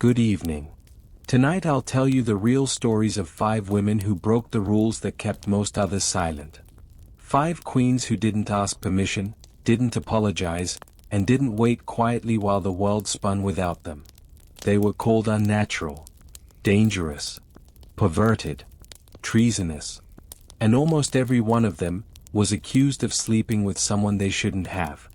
Good evening. Tonight I'll tell you the real stories of 5 women who broke the rules that kept most others silent. 5 queens who didn't ask permission, didn't apologize, and didn't wait quietly while the world spun without them. They were called unnatural, dangerous, perverted, treasonous. And almost every one of them was accused of sleeping with someone they shouldn't have.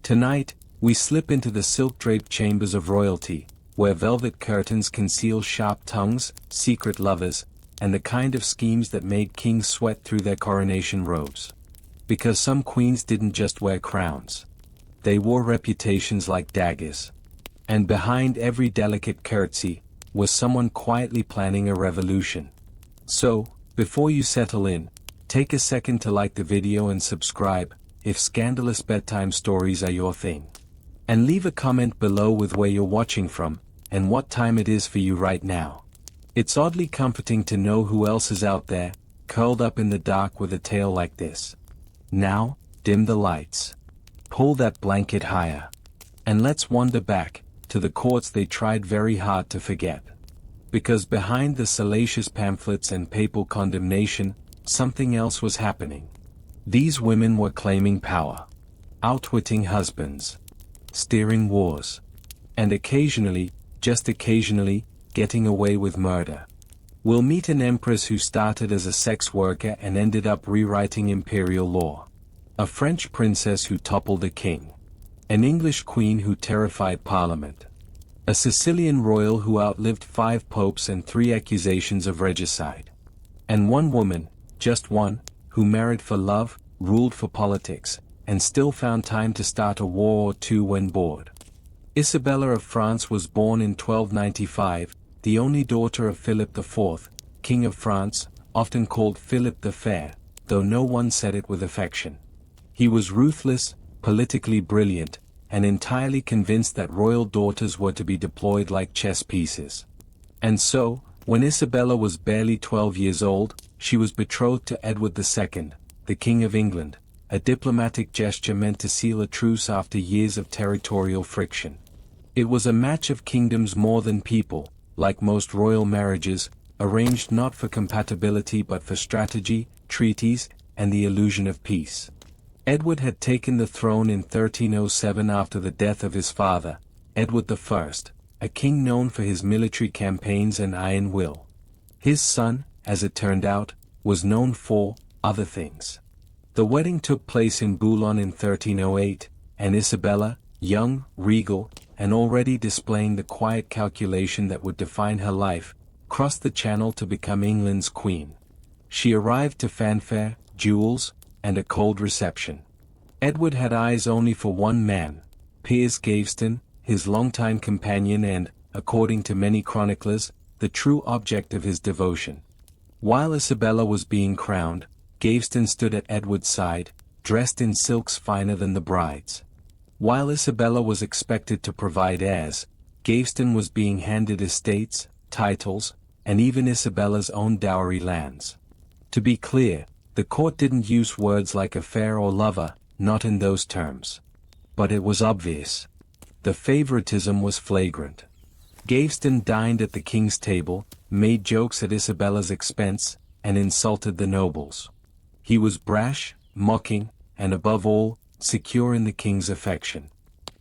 Tonight, we slip into the silk-draped chambers of royalty, where velvet curtains conceal sharp tongues, secret lovers, and the kind of schemes that made kings sweat through their coronation robes. Because some queens didn't just wear crowns. They wore reputations like daggers. And behind every delicate curtsy was someone quietly planning a revolution. So, before you settle in, take a second to like the video and subscribe, if scandalous bedtime stories are your thing. And leave a comment below with where you're watching from, and what time it is for you right now. It's oddly comforting to know who else is out there, curled up in the dark with a tale like this. Now, dim the lights. Pull that blanket higher. And let's wander back, to the courts they tried very hard to forget. Because behind the salacious pamphlets and papal condemnation, something else was happening. These women were claiming power. Outwitting husbands. Steering wars. And occasionally, just occasionally, getting away with murder. We'll meet an empress who started as a sex worker and ended up rewriting imperial law. A French princess who toppled a king. An English queen who terrified parliament. A Sicilian royal who outlived 5 popes and 3 accusations of regicide. And one woman, just one, who married for love, ruled for politics, and still found time to start a war or 2 when bored. Isabella of France was born in 1295, the only daughter of Philip IV, King of France, often called Philip the Fair, though no one said it with affection. He was ruthless, politically brilliant, and entirely convinced that royal daughters were to be deployed like chess pieces. And so, when Isabella was barely 12 years old, she was betrothed to Edward II, the King of England, a diplomatic gesture meant to seal a truce after years of territorial friction. It was a match of kingdoms more than people, like most royal marriages, arranged not for compatibility but for strategy, treaties, and the illusion of peace. Edward had taken the throne in 1307 after the death of his father, Edward I, a king known for his military campaigns and iron will. His son, as it turned out, was known for other things. The wedding took place in Boulogne in 1308, and Isabella, young, regal, and already displaying the quiet calculation that would define her life, crossed the Channel to become England's queen. She arrived to fanfare, jewels, and a cold reception. Edward had eyes only for one man, Piers Gaveston, his longtime companion and, according to many chroniclers, the true object of his devotion. While Isabella was being crowned, Gaveston stood at Edward's side, dressed in silks finer than the bride's. While Isabella was expected to provide heirs, Gaveston was being handed estates, titles, and even Isabella's own dowry lands. To be clear, the court didn't use words like affair or lover, not in those terms. But it was obvious. The favoritism was flagrant. Gaveston dined at the king's table, made jokes at Isabella's expense, and insulted the nobles. He was brash, mocking, and above all, secure in the king's affection.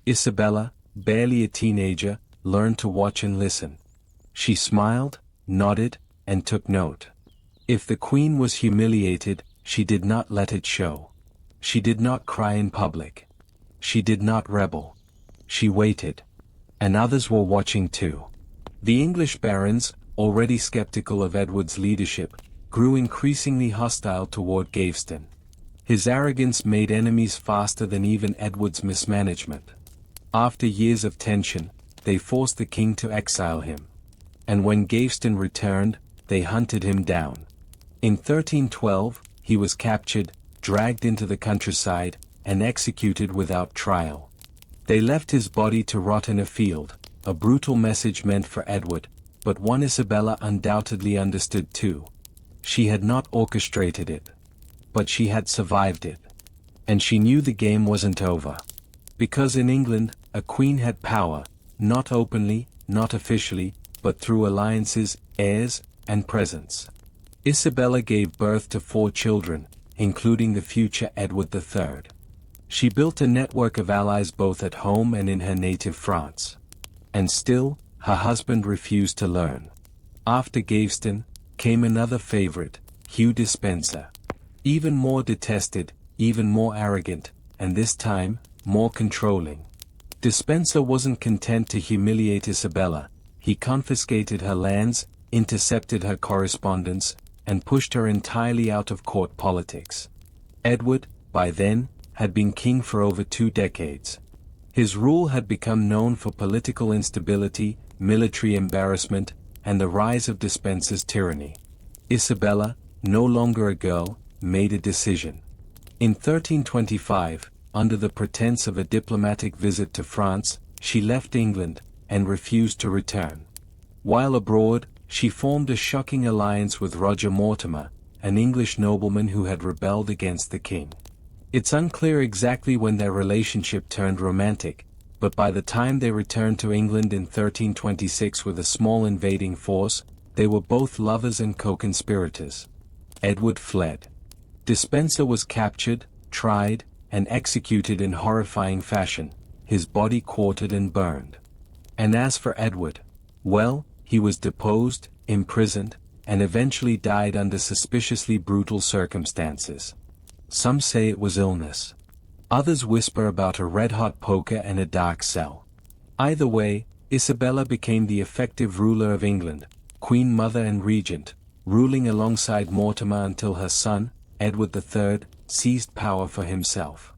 Isabella, barely a teenager, learned to watch and listen. She smiled, nodded, and took note. If the queen was humiliated, she did not let it show. She did not cry in public. She did not rebel. She waited. And others were watching too. The English barons, already skeptical of Edward's leadership, grew increasingly hostile toward Gaveston. His arrogance made enemies faster than even Edward's mismanagement. After years of tension, they forced the king to exile him. And when Gaveston returned, they hunted him down. In 1312, he was captured, dragged into the countryside, and executed without trial. They left his body to rot in a field, a brutal message meant for Edward, but one Isabella undoubtedly understood too. She had not orchestrated it. But she had survived it. And she knew the game wasn't over. Because in England, a queen had power, not openly, not officially, but through alliances, heirs, and presents. Isabella gave birth to 4 children, including the future Edward III. She built a network of allies both at home and in her native France. And still, her husband refused to learn. After Gaveston, came another favorite, Hugh Despenser. Even more detested, even more arrogant, and this time, more controlling. Despenser wasn't content to humiliate Isabella. He confiscated her lands, intercepted her correspondence, and pushed her entirely out of court politics. Edward, by then, had been king for over 2 decades. His rule had become known for political instability, military embarrassment, and the rise of Despenser's tyranny. Isabella, no longer a girl, made a decision. In 1325, under the pretense of a diplomatic visit to France, she left England, and refused to return. While abroad, she formed a shocking alliance with Roger Mortimer, an English nobleman who had rebelled against the king. It's unclear exactly when their relationship turned romantic, but by the time they returned to England in 1326 with a small invading force, they were both lovers and co-conspirators. Edward fled. Despenser was captured, tried, and executed in horrifying fashion, his body quartered and burned. And as for Edward, well, he was deposed, imprisoned, and eventually died under suspiciously brutal circumstances. Some say it was illness. Others whisper about a red-hot poker and a dark cell. Either way, Isabella became the effective ruler of England, Queen Mother and Regent, ruling alongside Mortimer until her son, Edward III, seized power for himself.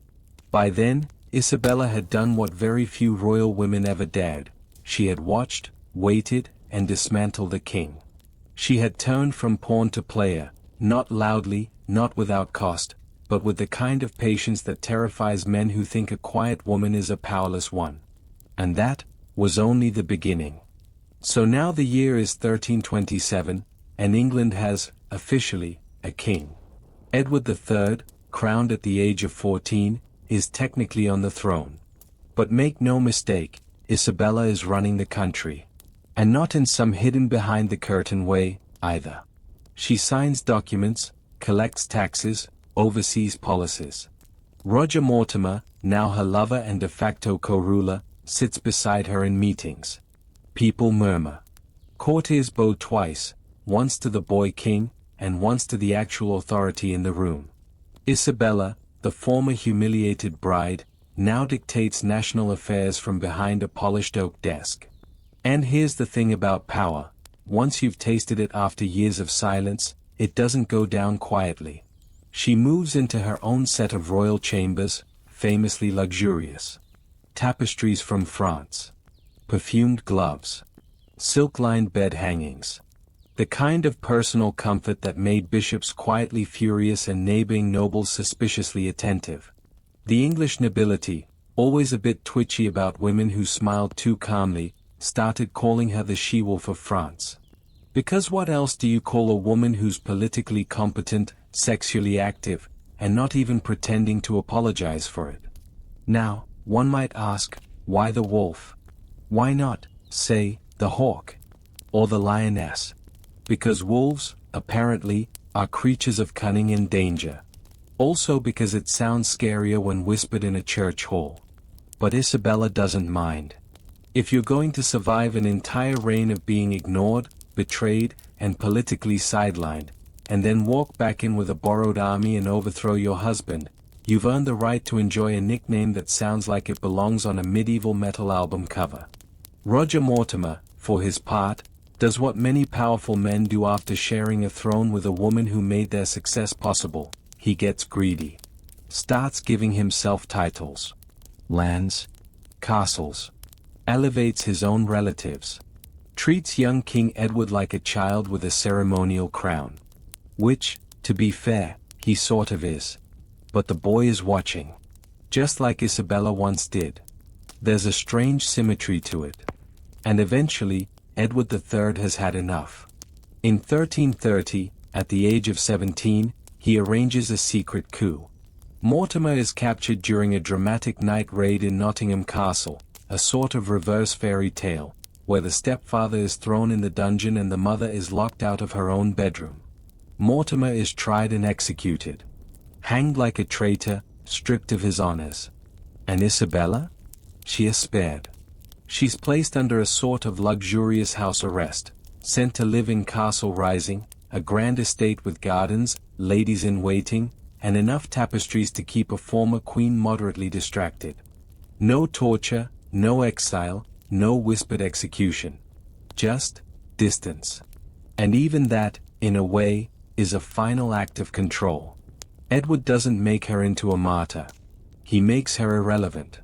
By then, Isabella had done what very few royal women ever dared. She had watched, waited, and dismantled a king. She had turned from pawn to player, not loudly, not without cost, but with the kind of patience that terrifies men who think a quiet woman is a powerless one. And that was only the beginning. So now the year is 1327, and England has, officially, a king. Edward III, crowned at the age of 14, is technically on the throne. But make no mistake, Isabella is running the country. And not in some hidden behind the curtain way, either. She signs documents, collects taxes, oversees policies. Roger Mortimer, now her lover and de facto co-ruler, sits beside her in meetings. People murmur. Courtiers bow twice, once to the boy king, and once to the actual authority in the room. Isabella, the former humiliated bride, now dictates national affairs from behind a polished oak desk. And here's the thing about power: once you've tasted it after years of silence, it doesn't go down quietly. She moves into her own set of royal chambers, famously luxurious. Tapestries from France. Perfumed gloves. Silk-lined bed hangings. The kind of personal comfort that made bishops quietly furious and neighboring nobles suspiciously attentive. The English nobility, always a bit twitchy about women who smiled too calmly, started calling her the she-wolf of France. Because what else do you call a woman who's politically competent, sexually active, and not even pretending to apologize for it? Now, one might ask, why the wolf? Why not, say, the hawk? Or the lioness? Because wolves, apparently, are creatures of cunning and danger. Also because it sounds scarier when whispered in a church hall. But Isabella doesn't mind. If you're going to survive an entire reign of being ignored, betrayed, and politically sidelined, and then walk back in with a borrowed army and overthrow your husband, you've earned the right to enjoy a nickname that sounds like it belongs on a medieval metal album cover. Roger Mortimer, for his part, does what many powerful men do after sharing a throne with a woman who made their success possible. He gets greedy. Starts giving himself titles. Lands. Castles. Elevates his own relatives. Treats young King Edward like a child with a ceremonial crown. Which, to be fair, he sort of is. But the boy is watching. Just like Isabella once did. There's a strange symmetry to it. And eventually, Edward III has had enough. In 1330, at the age of 17, he arranges a secret coup. Mortimer is captured during a dramatic night raid in Nottingham Castle, a sort of reverse fairy tale, where the stepfather is thrown in the dungeon and the mother is locked out of her own bedroom. Mortimer is tried and executed. Hanged like a traitor, stripped of his honors. And Isabella? She is spared. She's placed under a sort of luxurious house arrest, sent to live in Castle Rising, a grand estate with gardens, ladies in waiting, and enough tapestries to keep a former queen moderately distracted. No torture, no exile, no whispered execution. Just distance. And even that, in a way, is a final act of control. Edward doesn't make her into a martyr. He makes her irrelevant.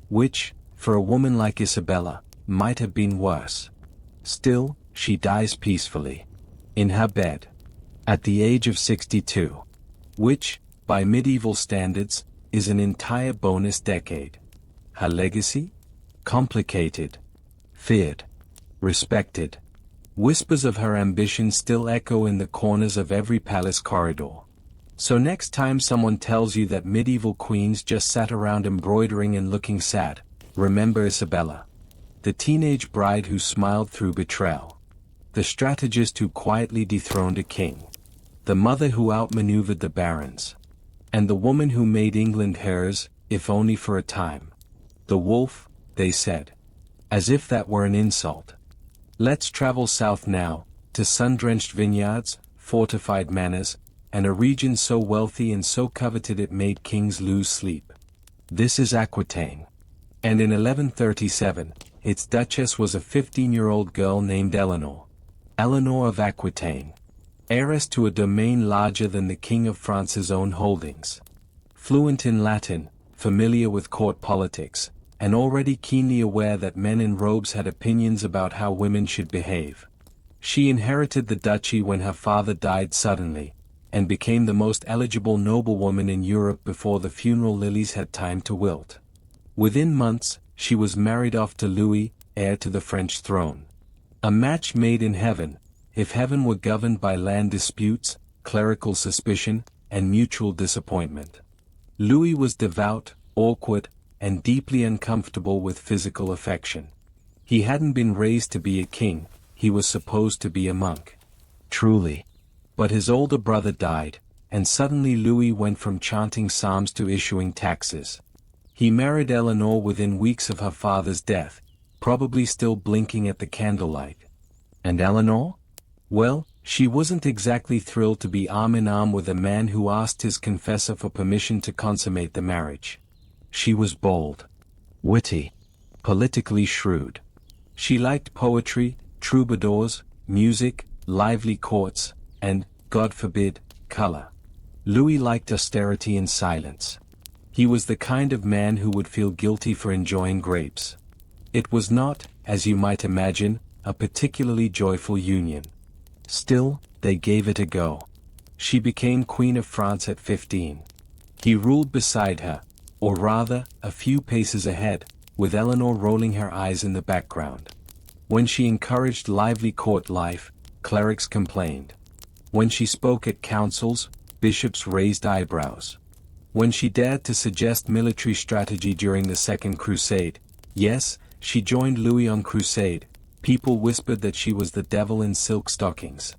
Which, for a woman like Isabella, might have been worse. Still, she dies peacefully. In her bed. At the age of 62. Which, by medieval standards, is an entire bonus decade. Her legacy? Complicated. Feared. Respected. Whispers of her ambition still echo in the corners of every palace corridor. So next time someone tells you that medieval queens just sat around embroidering and looking sad, remember Isabella. The teenage bride who smiled through betrayal. The strategist who quietly dethroned a king. The mother who outmaneuvered the barons. And the woman who made England hers, if only for a time. The wolf, they said. As if that were an insult. Let's travel south now, to sun-drenched vineyards, fortified manors, and a region so wealthy and so coveted it made kings lose sleep. This is Aquitaine. And in 1137, its duchess was a 15-year-old girl named Eleanor. Eleanor of Aquitaine. Heiress to a domain larger than the King of France's own holdings. Fluent in Latin, familiar with court politics, and already keenly aware that men in robes had opinions about how women should behave. She inherited the duchy when her father died suddenly, and became the most eligible noblewoman in Europe before the funeral lilies had time to wilt. Within months, she was married off to Louis, heir to the French throne. A match made in heaven, if heaven were governed by land disputes, clerical suspicion, and mutual disappointment. Louis was devout, awkward, and deeply uncomfortable with physical affection. He hadn't been raised to be a king, he was supposed to be a monk. Truly. But his older brother died, and suddenly Louis went from chanting psalms to issuing taxes. He married Eleanor within weeks of her father's death, probably still blinking at the candlelight. And Eleanor? Well, she wasn't exactly thrilled to be arm in arm with a man who asked his confessor for permission to consummate the marriage. She was bold, witty, politically shrewd. She liked poetry, troubadours, music, lively courts, and, God forbid, color. Louis liked austerity and silence. He was the kind of man who would feel guilty for enjoying grapes. It was not, as you might imagine, a particularly joyful union. Still, they gave it a go. She became Queen of France at 15. He ruled beside her, or rather, a few paces ahead, with Eleanor rolling her eyes in the background. When she encouraged lively court life, clerics complained. When she spoke at councils, bishops raised eyebrows. When she dared to suggest military strategy during the Second Crusade, yes, she joined Louis on crusade, people whispered that she was the devil in silk stockings.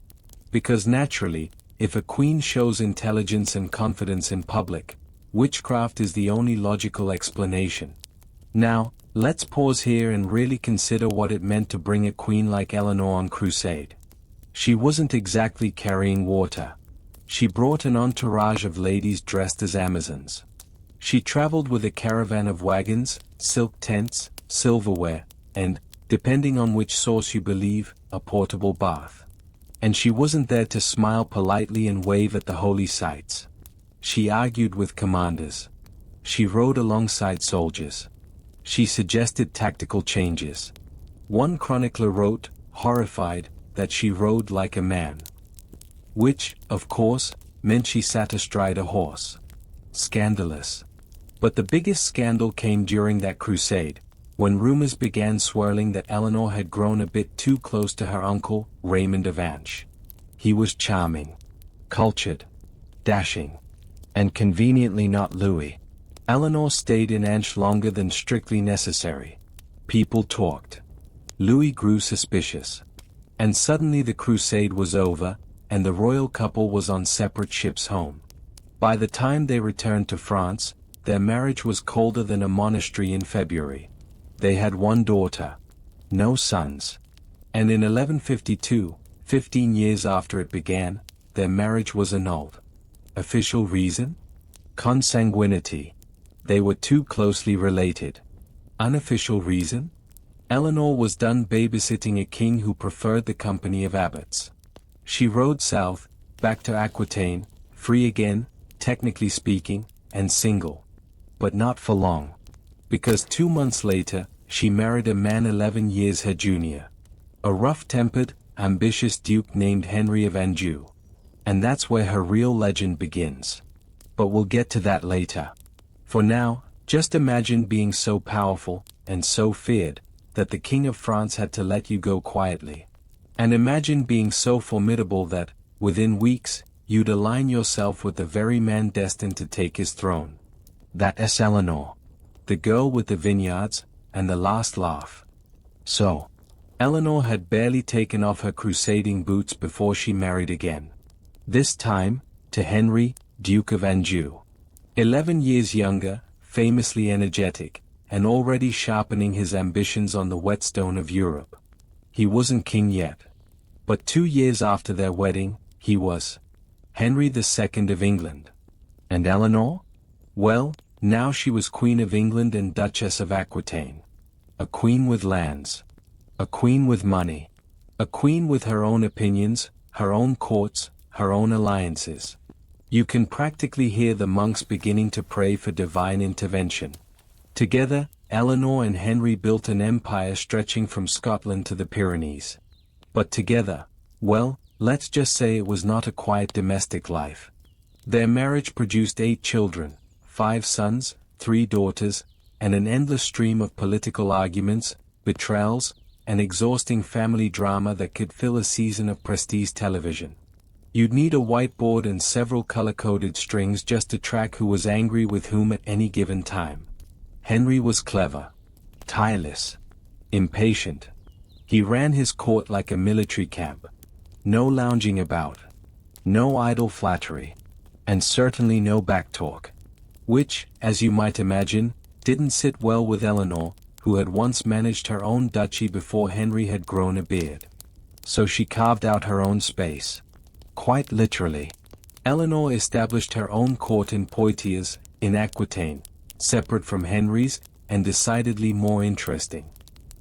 Because naturally, if a queen shows intelligence and confidence in public, witchcraft is the only logical explanation. Now, let's pause here and really consider what it meant to bring a queen like Eleanor on crusade. She wasn't exactly carrying water. She brought an entourage of ladies dressed as Amazons. She traveled with a caravan of wagons, silk tents, silverware, and, depending on which source you believe, a portable bath. And she wasn't there to smile politely and wave at the holy sights. She argued with commanders. She rode alongside soldiers. She suggested tactical changes. One chronicler wrote, horrified, that she rode like a man. Which, of course, meant she sat astride a horse. Scandalous. But the biggest scandal came during that crusade, when rumors began swirling that Eleanor had grown a bit too close to her uncle, Raymond of Anjou. He was charming, cultured, dashing, and conveniently not Louis. Eleanor stayed in Anjou longer than strictly necessary. People talked. Louis grew suspicious. And suddenly the crusade was over, and the royal couple was on separate ships home. By the time they returned to France, their marriage was colder than a monastery in February. They had one daughter. No sons. And in 1152, 15 years after it began, their marriage was annulled. Official reason? Consanguinity. They were too closely related. Unofficial reason? Eleanor was done babysitting a king who preferred the company of abbots. She rode south, back to Aquitaine, free again, technically speaking, and single. But not for long. Because 2 months later, she married a man 11 years her junior. A rough-tempered, ambitious duke named Henry of Anjou. And that's where her real legend begins. But we'll get to that later. For now, just imagine being so powerful, and so feared, that the King of France had to let you go quietly. And imagine being so formidable that, within weeks, you'd align yourself with the very man destined to take his throne. That is Eleanor. The girl with the vineyards, and the last laugh. So, Eleanor had barely taken off her crusading boots before she married again. This time, to Henry, Duke of Anjou. 11 years younger, famously energetic, and already sharpening his ambitions on the whetstone of Europe. He wasn't king yet. But 2 years after their wedding, he was. Henry II of England. And Eleanor? Well, now she was Queen of England and Duchess of Aquitaine. A queen with lands. A queen with money. A queen with her own opinions, her own courts, her own alliances. You can practically hear the monks beginning to pray for divine intervention. Together, Eleanor and Henry built an empire stretching from Scotland to the Pyrenees. But together, well, let's just say it was not a quiet domestic life. Their marriage produced 8 children, 5 sons, 3 daughters, and an endless stream of political arguments, betrayals, and exhausting family drama that could fill a season of prestige television. You'd need a whiteboard and several color-coded strings just to track who was angry with whom at any given time. Henry was clever, tireless, impatient. He ran his court like a military camp. No lounging about. No idle flattery. And certainly no backtalk. Which, as you might imagine, didn't sit well with Eleanor, who had once managed her own duchy before Henry had grown a beard. So she carved out her own space. Quite literally. Eleanor established her own court in Poitiers, in Aquitaine, separate from Henry's, and decidedly more interesting.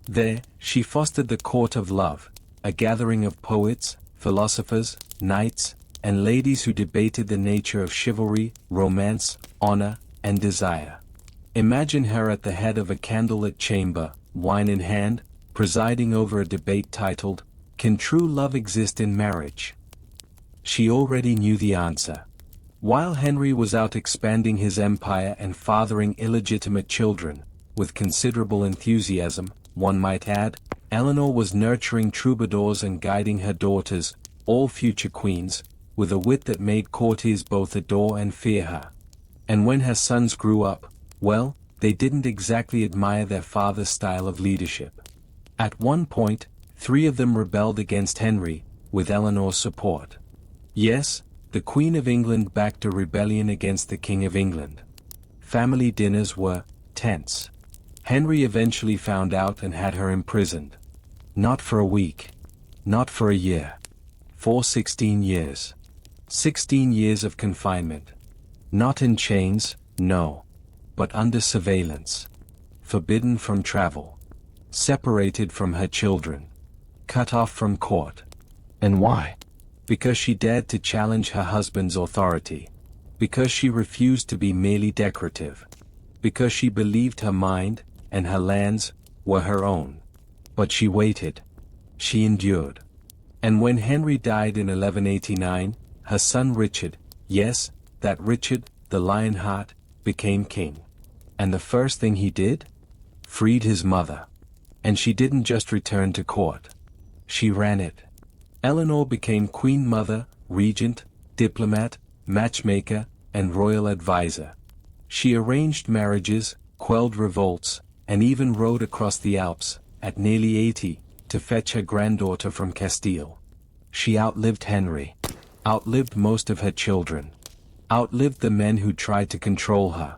There, she fostered the court of love, a gathering of poets, philosophers, knights, and ladies who debated the nature of chivalry, romance, honor, and desire. Imagine her at the head of a candlelit chamber, wine in hand, presiding over a debate titled, "Can True Love Exist in Marriage?" She already knew the answer. While Henry was out expanding his empire and fathering illegitimate children, with considerable enthusiasm, one might add, Eleanor was nurturing troubadours and guiding her daughters, all future queens, with a wit that made courtiers both adore and fear her. And when her sons grew up, well, they didn't exactly admire their father's style of leadership. At one point, 3 of them rebelled against Henry, with Eleanor's support. Yes, the Queen of England backed a rebellion against the King of England. Family dinners were tense. Henry eventually found out and had her imprisoned. Not for a week. Not for a year. For 16 years. 16 years of confinement. Not in chains, no. But under surveillance. Forbidden from travel. Separated from her children. Cut off from court. And why? Because she dared to challenge her husband's authority. Because she refused to be merely decorative. Because she believed her mind, and her lands, were her own. But she waited. She endured. And when Henry died in 1189, her son Richard, yes, that Richard, the Lionheart, became king. And the first thing he did? Freed his mother. And she didn't just return to court. She ran it. Eleanor became Queen Mother, Regent, diplomat, matchmaker, and royal advisor. She arranged marriages, quelled revolts, and even rode across the Alps, at nearly 80, to fetch her granddaughter from Castile. She outlived Henry. Outlived most of her children. Outlived the men who tried to control her.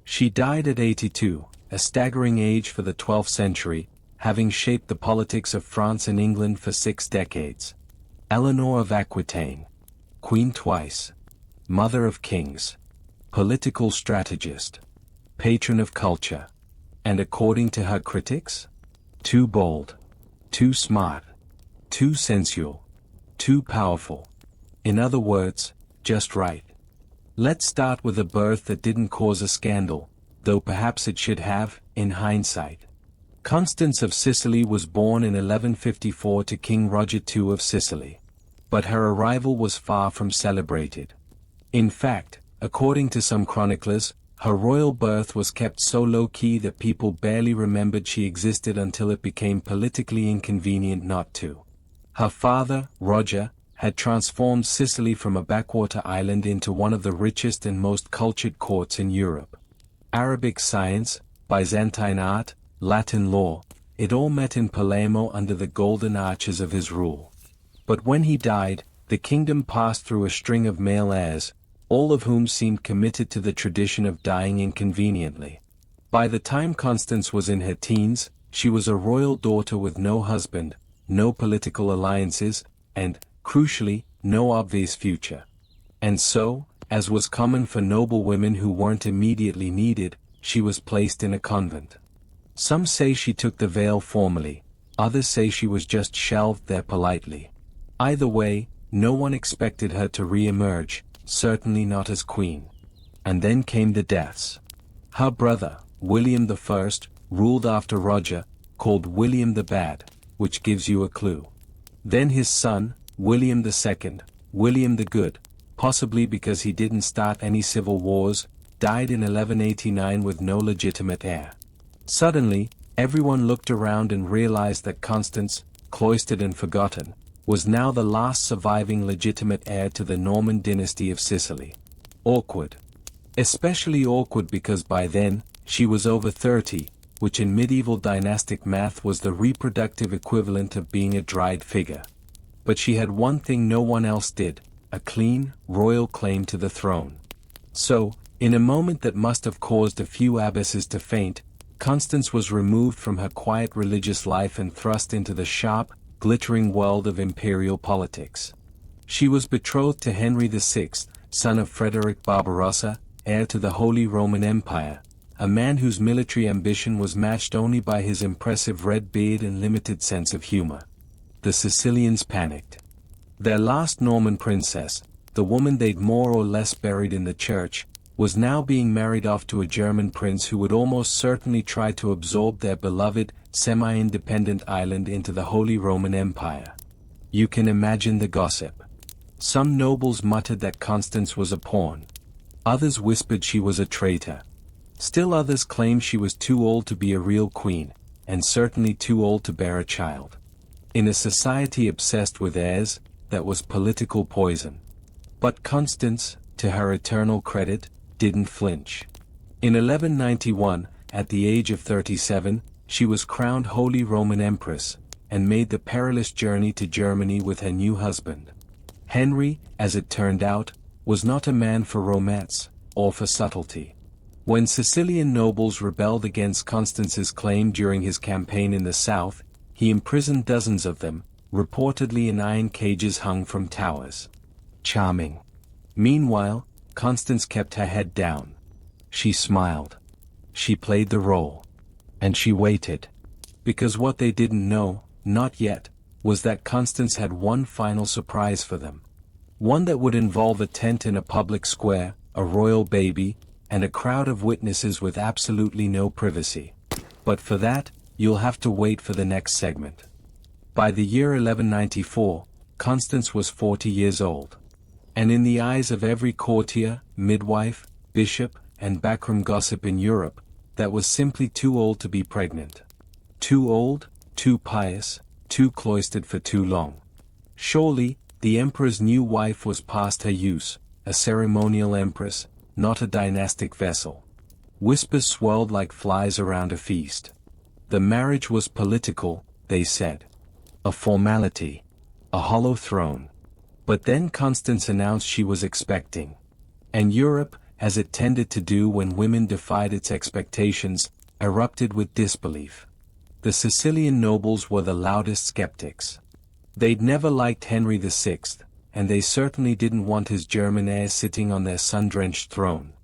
She died at 82, a staggering age for the 12th century, having shaped the politics of France and England for 6 decades. Eleanor of Aquitaine. Queen twice. Mother of kings. Political strategist. Patron of culture. And according to her critics? Too bold. Too smart. Too sensual. Too powerful. In other words, just right. Let's start with a birth that didn't cause a scandal, though perhaps it should have, in hindsight. Constance of Sicily was born in 1154 to King Roger II of Sicily. But her arrival was far from celebrated. In fact, according to some chroniclers, her royal birth was kept so low-key that people barely remembered she existed until it became politically inconvenient not to. Her father, Roger, had transformed Sicily from a backwater island into one of the richest and most cultured courts in Europe. Arabic science, Byzantine art, Latin law, it all met in Palermo under the golden arches of his rule. But when he died, the kingdom passed through a string of male heirs, all of whom seemed committed to the tradition of dying inconveniently. By the time Constance was in her teens, she was a royal daughter with no husband, no political alliances, and, crucially, no obvious future. And so, as was common for noble women who weren't immediately needed, she was placed in a convent. Some say she took the veil formally, others say she was just shelved there politely. Either way, no one expected her to re-emerge, certainly not as queen. And then came the deaths. Her brother, William I, ruled after Roger, called William the Bad, which gives you a clue. Then his son, William II, William the Good, possibly because he didn't start any civil wars, died in 1189 with no legitimate heir. Suddenly, everyone looked around and realized that Constance, cloistered and forgotten, was now the last surviving legitimate heir to the Norman dynasty of Sicily. Awkward. Especially awkward because by then, she was over 30, which in medieval dynastic math was the reproductive equivalent of being a dried figure. But she had one thing no one else did, a clean, royal claim to the throne. So, in a moment that must have caused a few abbesses to faint, Constance was removed from her quiet religious life and thrust into the sharp, glittering world of imperial politics. She was betrothed to Henry VI, son of Frederick Barbarossa, heir to the Holy Roman Empire, a man whose military ambition was matched only by his impressive red beard and limited sense of humor. The Sicilians panicked. Their last Norman princess, the woman they'd more or less buried in the church, was now being married off to a German prince who would almost certainly try to absorb their beloved, semi-independent island into the Holy Roman Empire. You can imagine the gossip. Some nobles muttered that Constance was a pawn. Others whispered she was a traitor. Still others claimed she was too old to be a real queen, and certainly too old to bear a child. In a society obsessed with heirs, that was political poison. But Constance, to her eternal credit, didn't flinch. In 1191, at the age of 37, she was crowned Holy Roman Empress, and made the perilous journey to Germany with her new husband. Henry, as it turned out, was not a man for romance, or for subtlety. When Sicilian nobles rebelled against Constance's claim during his campaign in the south, he imprisoned dozens of them, reportedly in iron cages hung from towers. Charming. Meanwhile, Constance kept her head down. She smiled. She played the role. And she waited. Because what they didn't know, not yet, was that Constance had one final surprise for them. One that would involve a tent in a public square, a royal baby, and a crowd of witnesses with absolutely no privacy. But for that, you'll have to wait for the next segment. By the year 1194, Constance was 40 years old. And in the eyes of every courtier, midwife, bishop, and backroom gossip in Europe, that was simply too old to be pregnant. Too old, too pious, too cloistered for too long. Surely, the emperor's new wife was past her use, a ceremonial empress, not a dynastic vessel. Whispers swirled like flies around a feast. The marriage was political, they said. A formality. A hollow throne. But then Constance announced she was expecting. And Europe, as it tended to do when women defied its expectations, erupted with disbelief. The Sicilian nobles were the loudest skeptics. They'd never liked Henry VI, and they certainly didn't want his German heir sitting on their sun-drenched throne.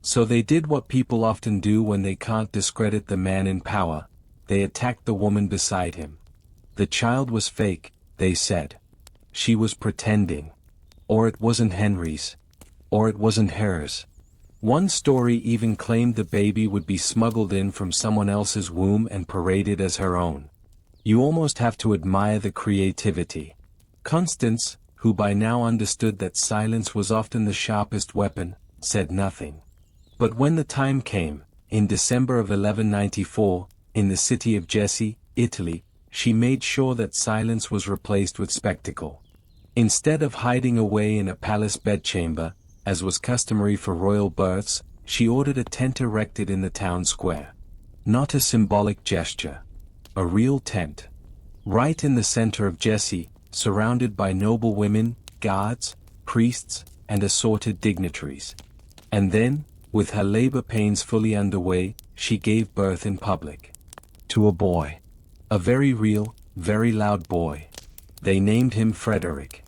So they did what people often do when they can't discredit the man in power: they attacked the woman beside him. The child was fake, they said. She was pretending. Or it wasn't Henry's. Or it wasn't hers. One story even claimed the baby would be smuggled in from someone else's womb and paraded as her own. You almost have to admire the creativity. Constance, who by now understood that silence was often the sharpest weapon, said nothing. But when the time came, in December of 1194, in the city of Jesi, Italy, she made sure that silence was replaced with spectacle. Instead of hiding away in a palace bedchamber, as was customary for royal births, she ordered a tent erected in the town square. Not a symbolic gesture. A real tent. Right in the center of Jesi, surrounded by noble women, guards, priests, and assorted dignitaries. And then, with her labor pains fully underway, she gave birth in public. To a boy. A very real, very loud boy. They named him Frederick.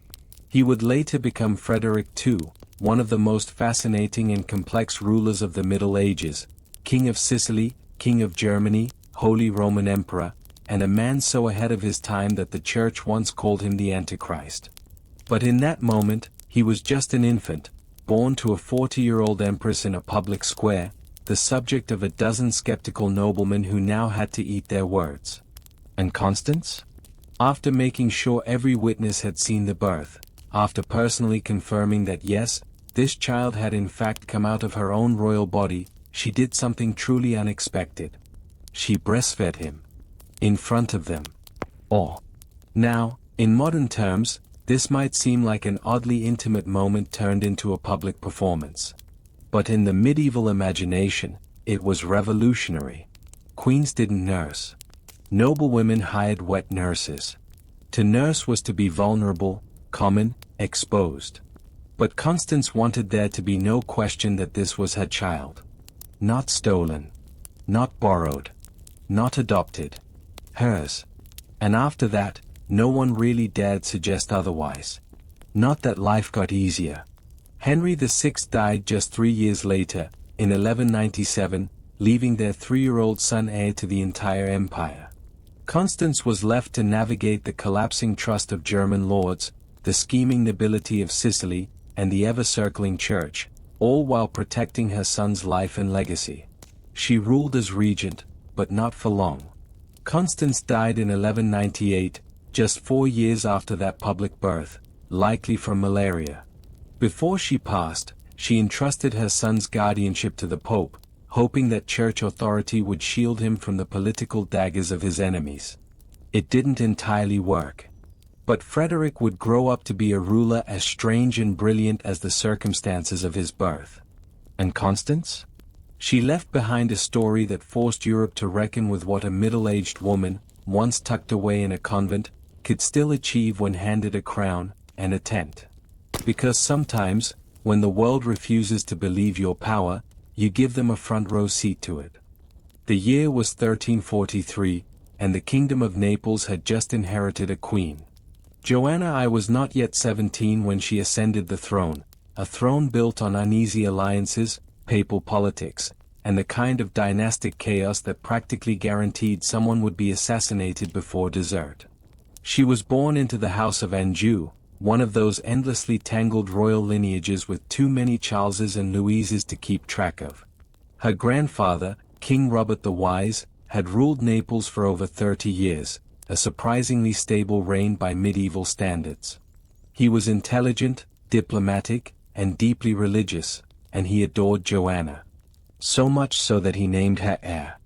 He would later become Frederick II, one of the most fascinating and complex rulers of the Middle Ages, King of Sicily, King of Germany, Holy Roman Emperor, and a man so ahead of his time that the Church once called him the Antichrist. But in that moment, he was just an infant, born to a 40-year-old empress in a public square, the subject of a dozen skeptical noblemen who now had to eat their words. And Constance? After making sure every witness had seen the birth, after personally confirming that yes, this child had in fact come out of her own royal body, she did something truly unexpected. She breastfed him. In front of them. Or. Now, in modern terms, this might seem like an oddly intimate moment turned into a public performance. But in the medieval imagination, it was revolutionary. Queens didn't nurse. Noblewomen hired wet nurses. To nurse was to be vulnerable, common, exposed. But Constance wanted there to be no question that this was her child. Not stolen. Not borrowed. Not adopted. Hers. And after that, no one really dared suggest otherwise. Not that life got easier. Henry VI died just 3 years later, in 1197, leaving their 3-year-old son heir to the entire empire. Constance was left to navigate the collapsing trust of German lords, the scheming nobility of Sicily, and the ever-circling church, all while protecting her son's life and legacy. She ruled as regent, but not for long. Constance died in 1198, just 4 years after that public birth, likely from malaria. Before she passed, she entrusted her son's guardianship to the Pope, hoping that church authority would shield him from the political daggers of his enemies. It didn't entirely work. But Frederick would grow up to be a ruler as strange and brilliant as the circumstances of his birth. And Constance? She left behind a story that forced Europe to reckon with what a middle-aged woman, once tucked away in a convent, could still achieve when handed a crown and a tent. Because sometimes, when the world refuses to believe your power, you give them a front-row seat to it. The year was 1343, and the Kingdom of Naples had just inherited a queen. Joanna I was not yet 17 when she ascended the throne, a throne built on uneasy alliances, papal politics, and the kind of dynastic chaos that practically guaranteed someone would be assassinated before dessert. She was born into the House of Anjou, one of those endlessly tangled royal lineages with too many Charleses and Louises to keep track of. Her grandfather, King Robert the Wise, had ruled Naples for over 30 years, a surprisingly stable reign by medieval standards. He was intelligent, diplomatic, and deeply religious, and he adored Joanna. So much so that he named her heir.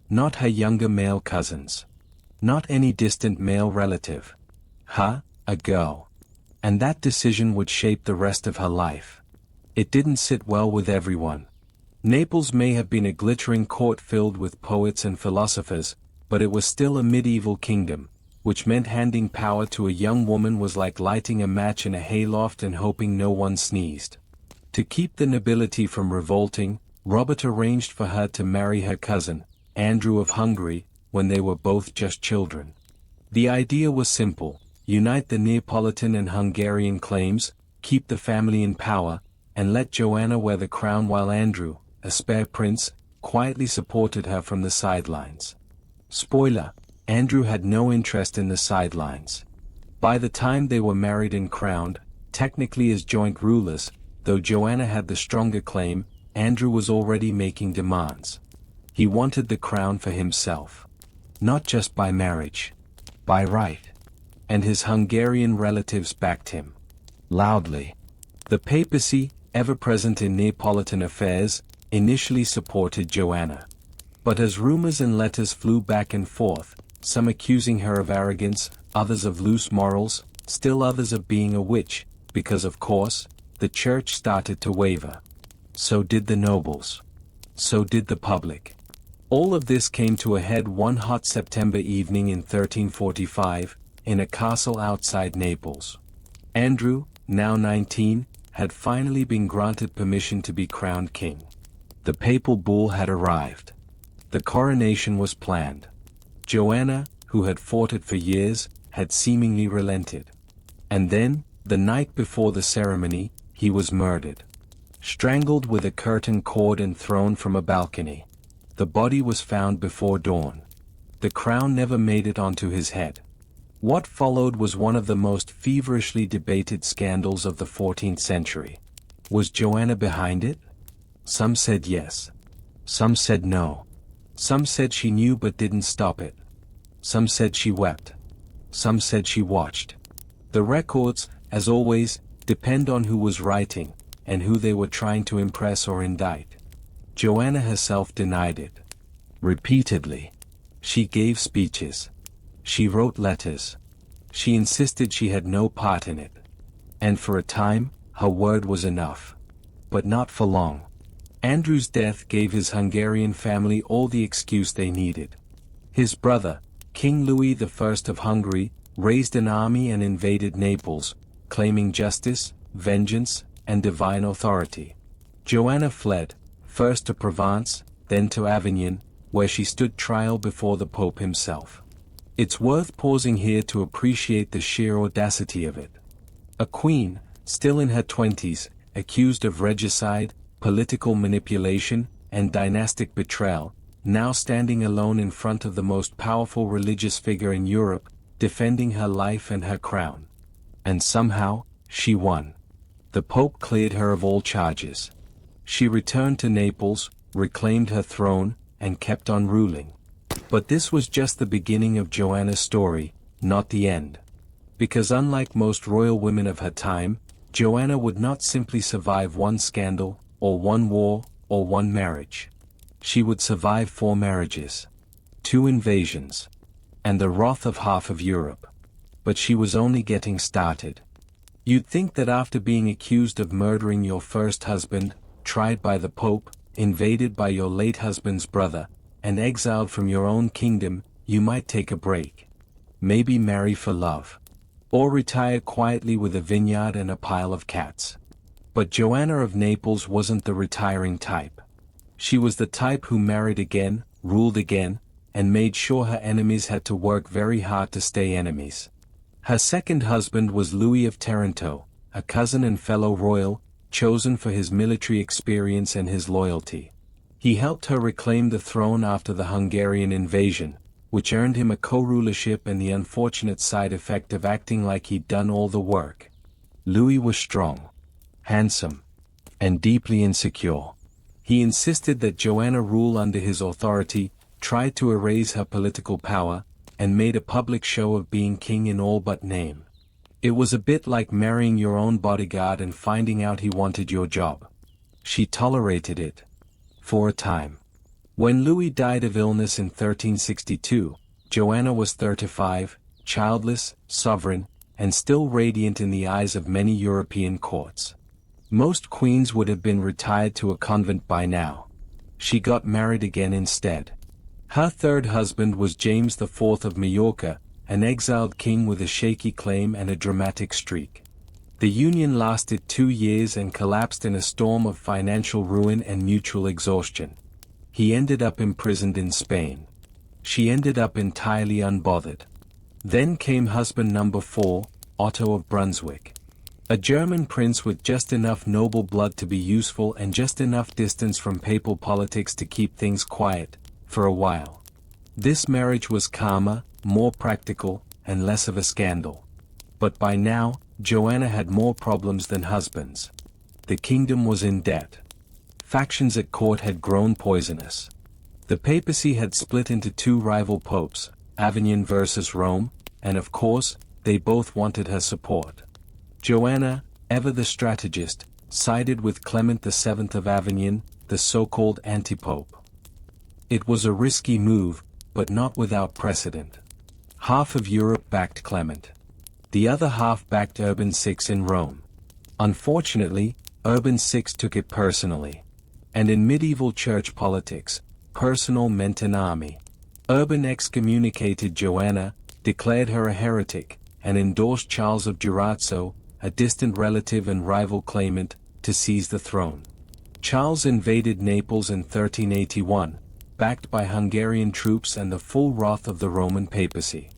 Not her younger male cousins. Not any distant male relative. A girl. And that decision would shape the rest of her life. It didn't sit well with everyone. Naples may have been a glittering court filled with poets and philosophers, but it was still a medieval kingdom, which meant handing power to a young woman was like lighting a match in a hayloft and hoping no one sneezed. To keep the nobility from revolting, Robert arranged for her to marry her cousin, Andrew of Hungary, when they were both just children. The idea was simple: unite the Neapolitan and Hungarian claims, keep the family in power, and let Joanna wear the crown while Andrew, a spare prince, quietly supported her from the sidelines. Spoiler: Andrew had no interest in the sidelines. By the time they were married and crowned, technically as joint rulers, though Joanna had the stronger claim, Andrew was already making demands. He wanted the crown for himself. Not just by marriage. By right. And his Hungarian relatives backed him. Loudly. The papacy, ever present in Neapolitan affairs, initially supported Joanna. But as rumors and letters flew back and forth, some accusing her of arrogance, others of loose morals, still others of being a witch, because of course, the church started to waver. So did the nobles. So did the public. All of this came to a head one hot September evening in 1345, in a castle outside Naples. Andrew, now 19, had finally been granted permission to be crowned king. The papal bull had arrived. The coronation was planned. Joanna, who had fought it for years, had seemingly relented. And then, the night before the ceremony, he was murdered. Strangled with a curtain cord and thrown from a balcony. The body was found before dawn. The crown never made it onto his head. What followed was one of the most feverishly debated scandals of the 14th century. Was Joanna behind it? Some said yes. Some said no. Some said she knew but didn't stop it. Some said she wept. Some said she watched. The records, as always, depend on who was writing, and who they were trying to impress or indict. Joanna herself denied it. Repeatedly. She gave speeches. She wrote letters. She insisted she had no part in it. And for a time, her word was enough. But not for long. Andrew's death gave his Hungarian family all the excuse they needed. His brother, King Louis I of Hungary, raised an army and invaded Naples, claiming justice, vengeance, and divine authority. Joanna fled, first to Provence, then to Avignon, where she stood trial before the Pope himself. It's worth pausing here to appreciate the sheer audacity of it. A queen, still in her 20s, accused of regicide, political manipulation, and dynastic betrayal, now standing alone in front of the most powerful religious figure in Europe, defending her life and her crown. And somehow, she won. The Pope cleared her of all charges. She returned to Naples, reclaimed her throne, and kept on ruling. But this was just the beginning of Joanna's story, not the end. Because unlike most royal women of her time, Joanna would not simply survive one scandal, or one war, or one marriage. She would survive 4 marriages, 2 invasions, and the wrath of half of Europe. But she was only getting started. You'd think that after being accused of murdering your first husband, tried by the Pope, invaded by your late husband's brother, and exiled from your own kingdom, you might take a break. Maybe marry for love. Or retire quietly with a vineyard and a pile of cats. But Joanna of Naples wasn't the retiring type. She was the type who married again, ruled again, and made sure her enemies had to work very hard to stay enemies. Her second husband was Louis of Taranto, a cousin and fellow royal, chosen for his military experience and his loyalty. He helped her reclaim the throne after the Hungarian invasion, which earned him a co-rulership and the unfortunate side effect of acting like he'd done all the work. Louis was strong, handsome, and deeply insecure. He insisted that Joanna rule under his authority, tried to erase her political power, and made a public show of being king in all but name. It was a bit like marrying your own bodyguard and finding out he wanted your job. She tolerated it. For a time. When Louis died of illness in 1362, Joanna was 35, childless, sovereign, and still radiant in the eyes of many European courts. Most queens would have been retired to a convent by now. She got married again instead. Her third husband was James IV of Majorca, an exiled king with a shaky claim and a dramatic streak. The union lasted 2 years and collapsed in a storm of financial ruin and mutual exhaustion. He ended up imprisoned in Spain. She ended up entirely unbothered. Then came husband number 4, Otto of Brunswick. A German prince with just enough noble blood to be useful and just enough distance from papal politics to keep things quiet, for a while. This marriage was calmer, more practical, and less of a scandal. But by now, Joanna had more problems than husbands. The kingdom was in debt. Factions at court had grown poisonous. The papacy had split into 2 rival popes, Avignon versus Rome, and of course, they both wanted her support. Joanna, ever the strategist, sided with Clement VII of Avignon, the so-called anti-pope. It was a risky move, but not without precedent. Half of Europe backed Clement. The other half backed Urban VI in Rome. Unfortunately, Urban VI took it personally. And in medieval church politics, personal meant an army. Urban excommunicated Joanna, declared her a heretic, and endorsed Charles of Durazzo, a distant relative and rival claimant, to seize the throne. Charles invaded Naples in 1381, backed by Hungarian troops and the full wrath of the Roman papacy.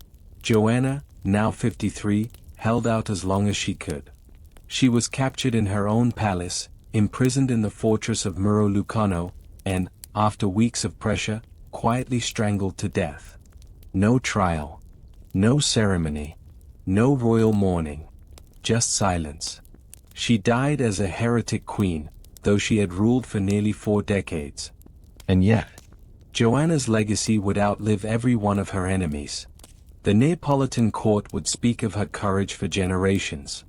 Joanna, now 53, held out as long as she could. She was captured in her own palace, imprisoned in the fortress of Muro Lucano, and, after weeks of pressure, quietly strangled to death. No trial. No ceremony. No royal mourning. Just silence. She died as a heretic queen, though she had ruled for nearly 4 decades. And yet, Joanna's legacy would outlive every one of her enemies. The Neapolitan court would speak of her courage for generations.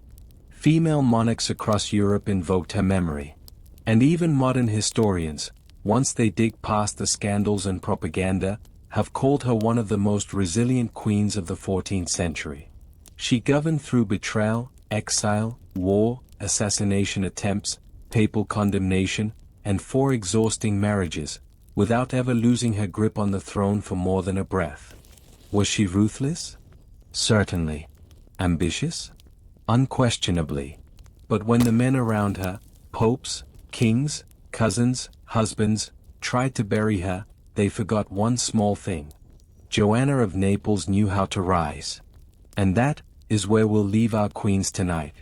Female monarchs across Europe invoked her memory. And even modern historians, once they dig past the scandals and propaganda, have called her one of the most resilient queens of the 14th century. She governed through betrayal, exile, war, assassination attempts, papal condemnation, and 4 exhausting marriages, without ever losing her grip on the throne for more than a breath. Was she ruthless? Certainly. Ambitious? Unquestionably. But when the men around her, popes, kings, cousins, husbands, tried to bury her, they forgot one small thing. Joanna of Naples knew how to rise. And that is where we'll leave our queens tonight.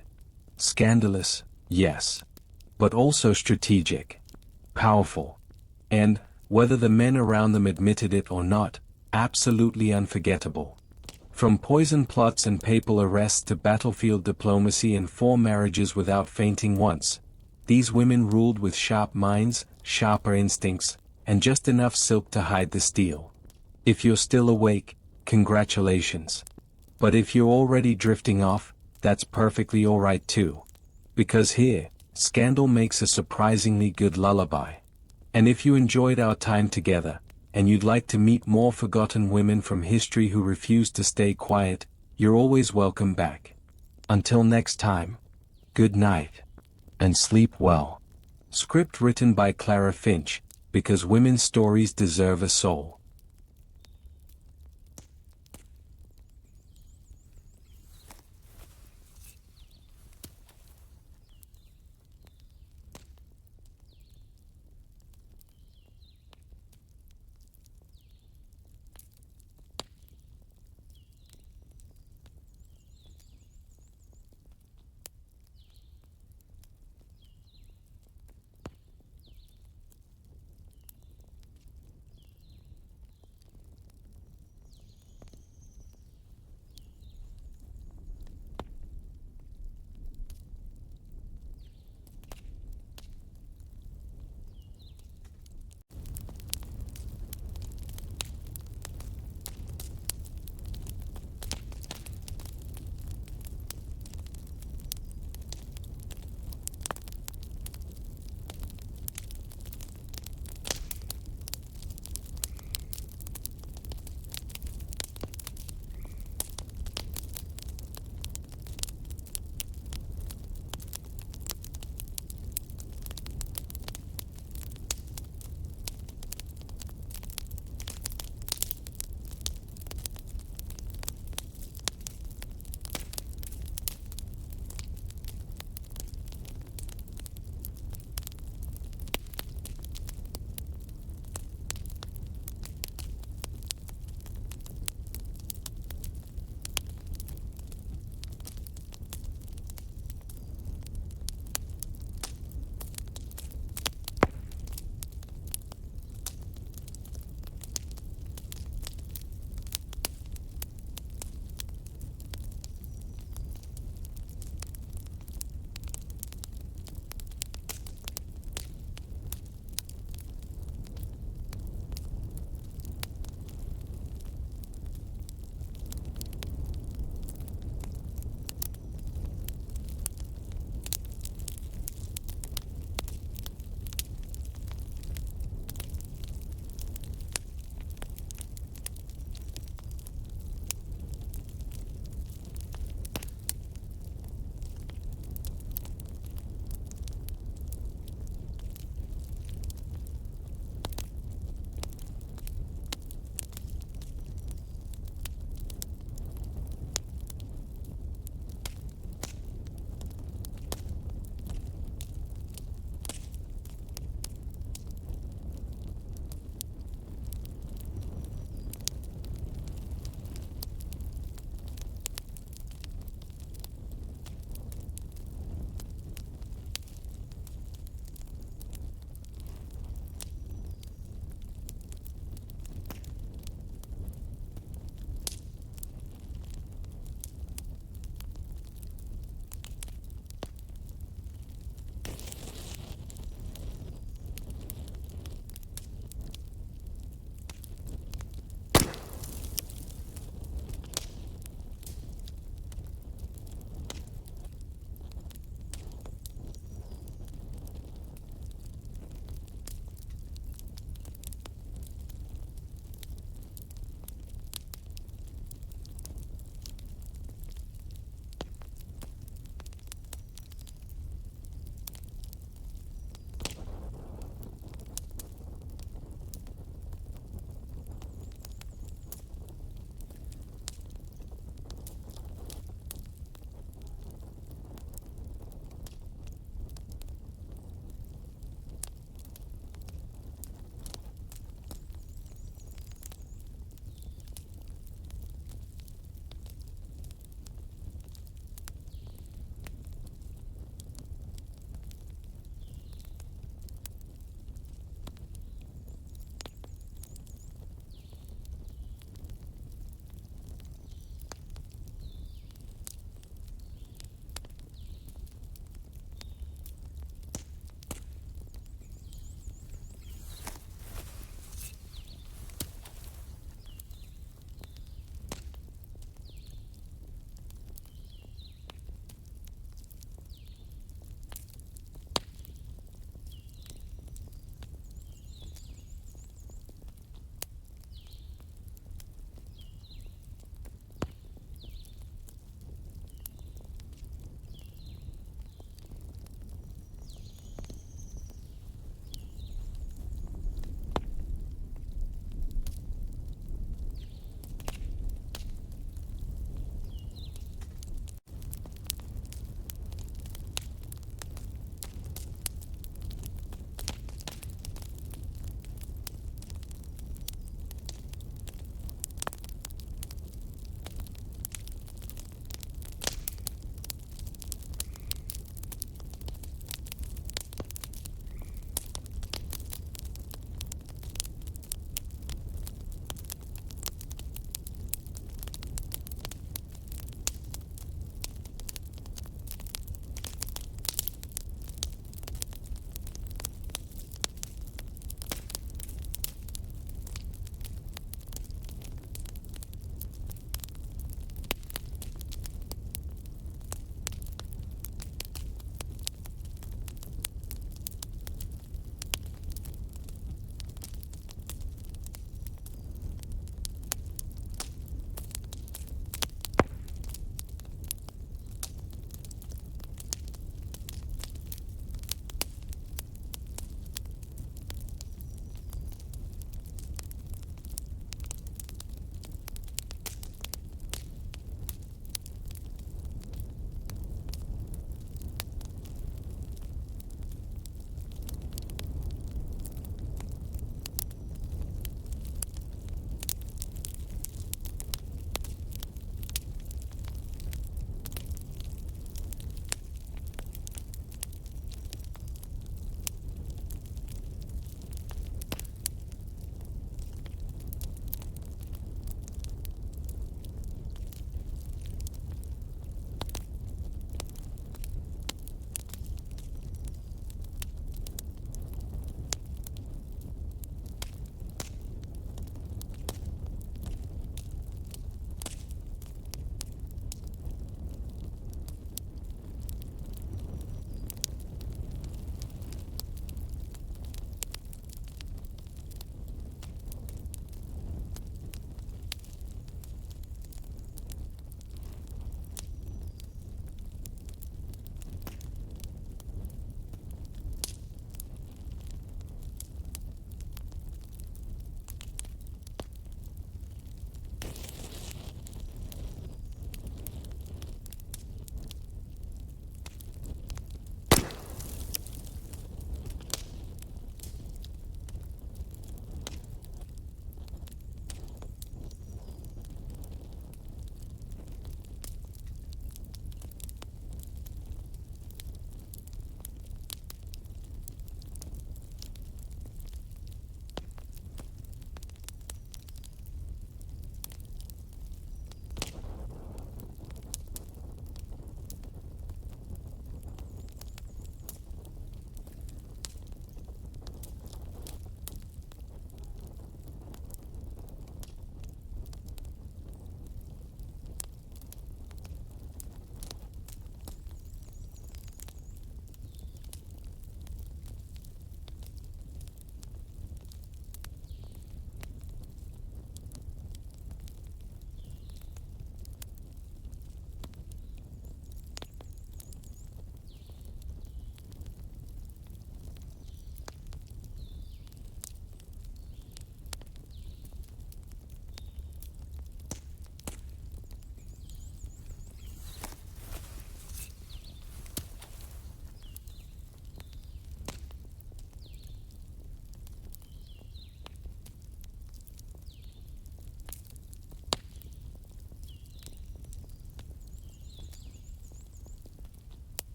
Scandalous, yes. But also strategic. Powerful. And, whether the men around them admitted it or not, absolutely unforgettable. From poison plots and papal arrests to battlefield diplomacy and 4 marriages without fainting once, these women ruled with sharp minds, sharper instincts, and just enough silk to hide the steel. If you're still awake, congratulations. But if you're already drifting off, that's perfectly alright too. Because here, scandal makes a surprisingly good lullaby. And if you enjoyed our time together, and you'd like to meet more forgotten women from history who refuse to stay quiet, you're always welcome back. Until next time, good night. And sleep well. Script written by Clara Finch, because women's stories deserve a soul.